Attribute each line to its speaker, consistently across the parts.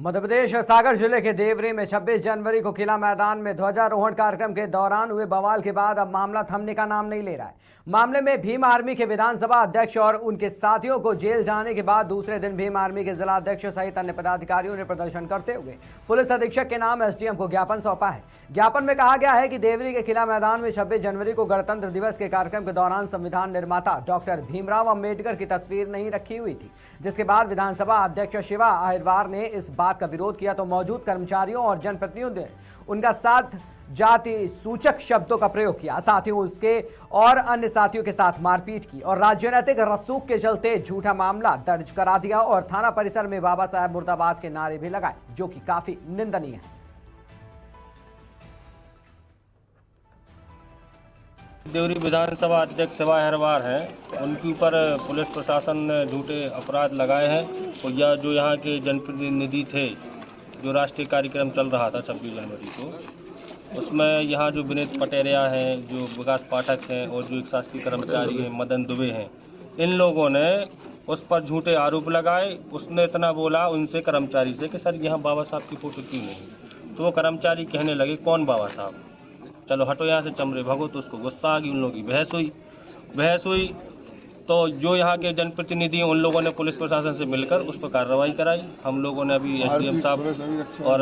Speaker 1: मध्य प्रदेश सागर जिले के देवरी में 26 जनवरी को किला मैदान में ध्वजारोहण कार्यक्रम के दौरान हुए बवाल के बाद अब मामला थमने का नाम नहीं ले रहा है। मामले में भीम आर्मी के विधानसभा अध्यक्ष और उनके साथियों को जेल जाने के बाद दूसरे दिन भीम आर्मी के जिला अध्यक्ष सहित अन्य पदाधिकारियों ने प्रदर्शन करते हुए पुलिस अधीक्षक के नाम एसडीएम को ज्ञापन सौंपा है। ज्ञापन में कहा गया है कि देवरी के किला मैदान में 26 जनवरी को गणतंत्र दिवस के कार्यक्रम के दौरान संविधान निर्माता डॉक्टर भीमराव अंबेडकर की तस्वीर नहीं रखी हुई थी, जिसके बाद विधानसभा अध्यक्ष शिवा अहिरवार ने इस बात का विरोध किया तो मौजूद कर्मचारियों और जनप्रतिनिधियों ने उनका साथ जाति सूचक शब्दों का प्रयोग किया। साथ ही उसके और अन्य साथियों के साथ मारपीट की और राजनीतिक रसूख के चलते झूठा मामला दर्ज करा दिया और थाना परिसर में बाबा साहब मुर्दाबाद के नारे भी लगाए, जो कि काफी निंदनीय है।
Speaker 2: देवरी विधानसभा अध्यक्ष शिवा अहिरवार हैं, उनके ऊपर पुलिस प्रशासन ने झूठे अपराध लगाए हैं और यह जो यहाँ के जनप्रतिनिधि थे, जो राष्ट्रीय कार्यक्रम चल रहा था 26 जनवरी को, उसमें यहाँ जो विनीत पटेरिया हैं, जो विकास पाठक हैं और जो एक शासकीय कर्मचारी हैं मदन दुबे हैं, इन लोगों ने उस पर झूठे आरोप लगाए। उसने इतना बोला उनसे कर्मचारी से कि सर यहाँ बाबा साहब की फ़ोटो क्यों नहीं, तो वो कर्मचारी कहने लगे कौन बाबा साहब, चलो हटो यहाँ से चमड़े भगो। तो उसको गुस्सा आ गई, उन लोगों की बहस हुई तो जो यहाँ के जनप्रतिनिधि उन लोगों ने पुलिस प्रशासन से मिलकर उस पर कार्रवाई कराई। हम लोगों ने अभी एसडीएम साहब और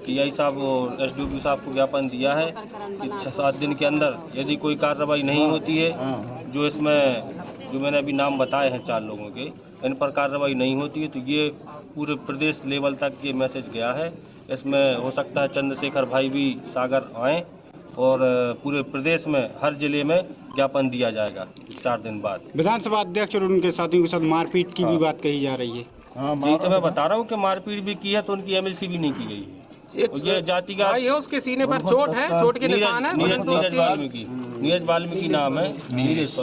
Speaker 2: टीआई साहब और एसडीओपी साहब को ज्ञापन दिया है कि 6-7 दिन के अंदर यदि कोई कार्रवाई नहीं होती है, जो इसमें जो मैंने अभी नाम बताए हैं 4 लोगों के, इन पर कार्रवाई नहीं होती है तो ये पूरे प्रदेश लेवल तक ये मैसेज गया है। इसमें हो सकता है चंद्रशेखर भाई भी सागर आएँ और पूरे प्रदेश में हर जिले में ज्ञापन दिया जाएगा 4 दिन बाद।
Speaker 3: विधानसभा अध्यक्ष और उनके साथियों के साथ मारपीट की भी बात कही जा रही है।
Speaker 2: यही तो मैं बता रहा हूँ कि मारपीट भी की है तो उनकी एमएलसी भी नहीं की गई है। ये जाति का
Speaker 4: ये उसके सीने पर चोट है, चोट के निशान है।
Speaker 2: नीरज वाल्मीकि नाम है, नीलेश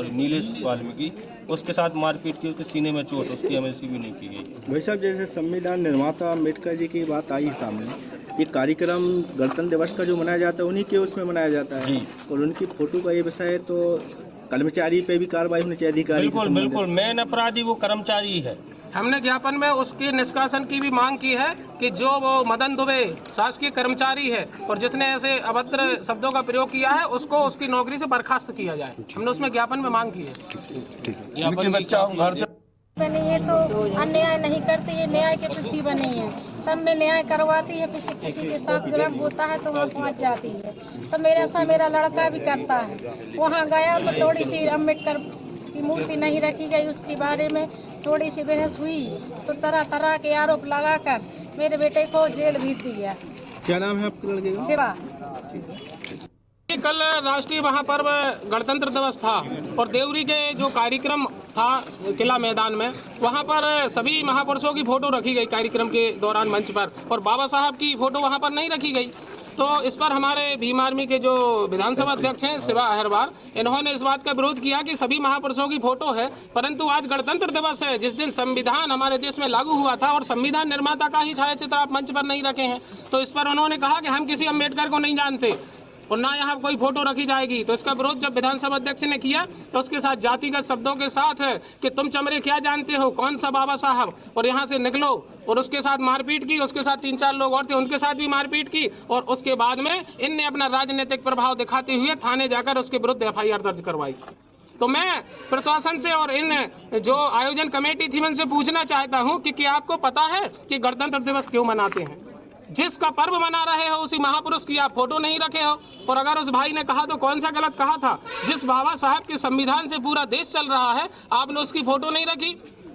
Speaker 2: वाल्मीकि, उसके साथ मारपीट की, उसके सीने में चोट, उसकी एमएलसी भी नहीं की गई।
Speaker 5: भाई साहब, जैसे संविधान निर्माता अम्बेडकर जी की बात आई सामने, ये कार्यक्रम गणतंत्र दिवस का जो मनाया जाता है उन्हीं के उसमें मनाया जाता है
Speaker 2: जी।
Speaker 5: और उनकी फोटो का ये विषय है तो कर्मचारी पे भी कार्रवाई होनी चाहिए, अधिकारी।
Speaker 2: बिल्कुल मेन अपराधी वो कर्मचारी है।
Speaker 4: हमने ज्ञापन में उसके निष्कासन की भी मांग की है कि जो वो मदन दुबे शासकीय कर्मचारी है और जिसने ऐसे अभद्र शब्दों का प्रयोग किया है उसको उसकी नौकरी से बर्खास्त किया जाए। हमने उसमें ज्ञापन में मांग की है।
Speaker 6: बनी है तो अन्याय नहीं करती है, न्याय के प्रति बनी है, सब में न्याय करवाती है। किसी के साथ जुर्म होता है तो वहाँ पहुँच जाती है। तो मेरा लड़का भी करता है, वहाँ गया तो थोड़ी सी अम्बेडकर की मूर्ति नहीं रखी गई, उसके बारे में थोड़ी सी बहस हुई तो तरह तरह के आरोप लगाकर मेरे बेटे को जेल भेज दिया।
Speaker 5: क्या नाम है आपके लड़के का?
Speaker 6: शिवा।
Speaker 4: कल राष्ट्रीय महापर्व गणतंत्र दिवस था और देवरी के जो कार्यक्रम था किला मैदान में, वहां पर सभी महापुरुषों की फोटो रखी गई कार्यक्रम के दौरान मंच पर, और बाबा साहब की फोटो वहां पर नहीं रखी गई। तो इस पर हमारे भीम आर्मी के जो विधानसभा अध्यक्ष हैं शिवा अहिरवार, इन्होंने इस बात का विरोध किया कि सभी महापुरुषों की फोटो है, परंतु आज गणतंत्र दिवस है जिस दिन संविधान हमारे देश में लागू हुआ था और संविधान निर्माता का ही छायाचित्र आप मंच पर नहीं रखे हैं। तो इस पर उन्होंने कहा कि हम किसी अम्बेडकर को नहीं जानते और ना यहाँ कोई फोटो रखी जाएगी। तो इसका विरोध जब विधानसभा अध्यक्ष ने किया तो उसके साथ जातिगत शब्दों के साथ है कि तुम चमरे क्या जानते हो, कौन सा बाबा साहब, और यहाँ से निकलो, और उसके साथ मारपीट की। उसके साथ 3-4 लोग और थे, उनके साथ भी मारपीट की और उसके बाद में इनने अपना राजनीतिक प्रभाव दिखाते हुए थाने जाकर उसके विरुद्ध FIR दर्ज करवाई। तो मैं प्रशासन से और इन जो आयोजन कमेटी थी उनसे पूछना चाहता हूँ कि क्या आपको पता है कि गणतंत्र दिवस क्यों मनाते हैं? जिसका पर्व मना रहे हो उसी महापुरुष की आप फोटो नहीं रखे हो, और अगर उस भाई ने कहा तो कौन सा गलत कहा था? जिस बाबा साहब के संविधान से पूरा देश चल रहा है आपने उसकी फोटो नहीं रखी,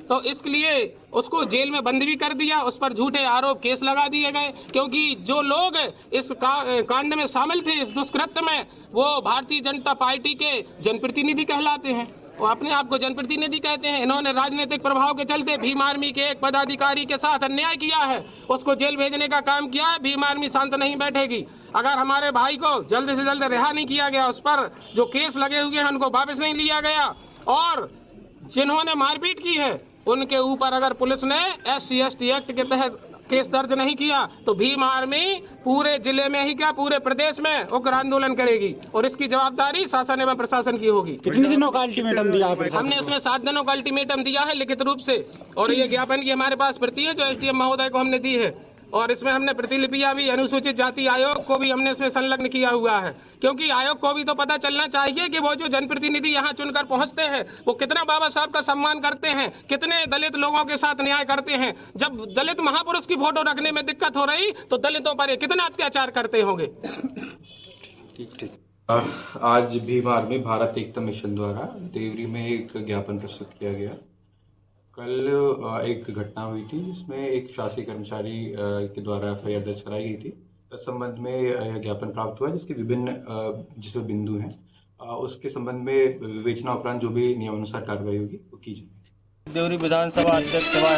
Speaker 4: तो इसके लिए उसको जेल में बंद भी कर दिया, उस पर झूठे आरोप केस लगा दिए गए। क्योंकि जो लोग इस कांड में शामिल थे, इस दुष्कृत्य में, वो भारतीय जनता पार्टी के जनप्रतिनिधि कहलाते हैं, वो अपने आप को जनप्रतिनिधि कहते हैं। इन्होंने राजनीतिक प्रभाव के चलते भीम आर्मी के एक पदाधिकारी के साथ अन्याय किया है, उसको जेल भेजने का काम किया है। भीम आर्मी शांत नहीं बैठेगी। अगर हमारे भाई को जल्द से जल्द रिहा नहीं किया गया, उस पर जो केस लगे हुए हैं उनको वापस नहीं लिया गया, और जिन्होंने मारपीट की है उनके ऊपर अगर पुलिस ने SC/ST एक्ट के तहत केस दर्ज नहीं किया तो भीम आर्मी पूरे जिले में ही क्या पूरे प्रदेश में उग्र आंदोलन करेगी, और इसकी जवाबदारी शासन एवं प्रशासन की होगी।
Speaker 3: कितने दिनों का अल्टीमेटम दिया है?
Speaker 4: हमने इसमें 7 दिनों का अल्टीमेटम दिया है लिखित रूप से, और ये ज्ञापन की हमारे पास प्रति है जो SDM महोदय को हमने दी है। और इसमें हमने प्रतिलिपियां भी अनुसूचित जाति आयोग को भी हमने इसमें संलग्न किया हुआ है, क्योंकि आयोग को भी तो पता चलना चाहिए कि वो जो जनप्रतिनिधि यहाँ चुनकर पहुंचते हैं वो कितना बाबा साहब का सम्मान करते हैं, कितने दलित लोगों के साथ न्याय करते हैं। जब दलित महापुरुष की फोटो रखने में दिक्कत हो रही तो दलितों पर ये कितना अत्याचार करते होंगे।
Speaker 7: आज भीम आर्मी भारत एकता मिशन द्वारा देवरी में एक ज्ञापन प्रस्तुत किया गया। कल एक घटना हुई थी जिसमें एक शासकीय कर्मचारी के द्वारा एफआईआर दर्ज कराई गई थी। इस संबंध में यह ज्ञापन प्राप्त हुआ जिसके विभिन्न जिसमें बिंदु हैं, उसके संबंध में विवेचना उपरांत जो भी नियमानुसार कार्रवाई होगी वो की जाएगी।
Speaker 2: देवरी विधानसभा अध्यक्ष सभा